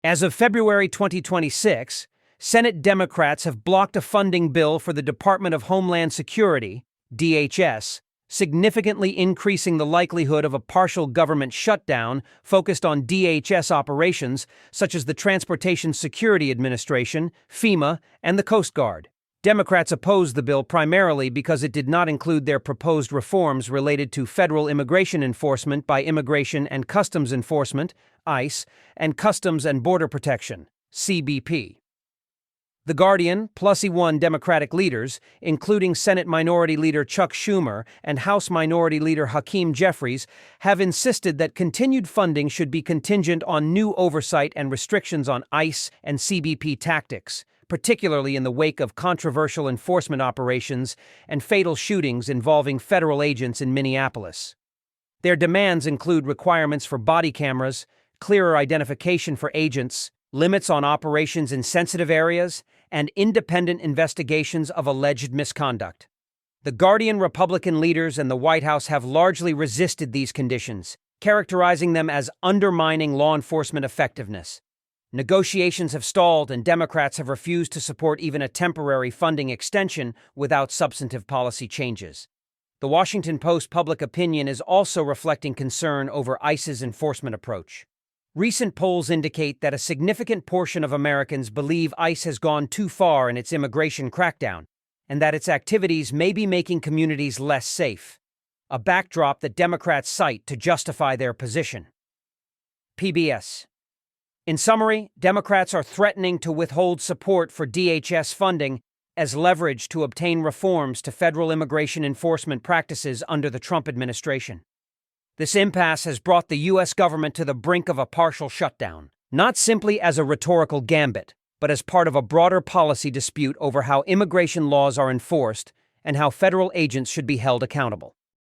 As of February 2026, Senate Democrats have blocked a funding bill for the Department of Homeland Security, DHS, significantly increasing the likelihood of a partial government shutdown focused on DHS operations such as the Transportation Security Administration, FEMA, and the Coast Guard. Democrats opposed the bill primarily because it did not include their proposed reforms related to federal immigration enforcement by Immigration and Customs Enforcement, ICE, and Customs and Border Protection, CBP. The Guardian, plus E1 Democratic leaders, including Senate Minority Leader Chuck Schumer and House Minority Leader Hakeem Jeffries, have insisted that continued funding should be contingent on new oversight and restrictions on ICE and CBP tactics, particularly in the wake of controversial enforcement operations and fatal shootings involving federal agents in Minneapolis. Their demands include requirements for body cameras, clearer identification for agents, limits on operations in sensitive areas, and independent investigations of alleged misconduct. The Guardian Republican leaders and the White House have largely resisted these conditions, characterizing them as undermining law enforcement effectiveness. Negotiations have stalled, and Democrats have refused to support even a temporary funding extension without substantive policy changes. The Washington Post public opinion is also reflecting concern over ICE's enforcement approach. Recent polls indicate that a significant portion of Americans believe ICE has gone too far in its immigration crackdown, and that its activities may be making communities less safe, a backdrop that Democrats cite to justify their position. PBS. In summary, Democrats are threatening to withhold support for DHS funding as leverage to obtain reforms to federal immigration enforcement practices under the Trump administration. This impasse has brought the U.S. government to the brink of a partial shutdown, not simply as a rhetorical gambit, but as part of a broader policy dispute over how immigration laws are enforced and how federal agents should be held accountable.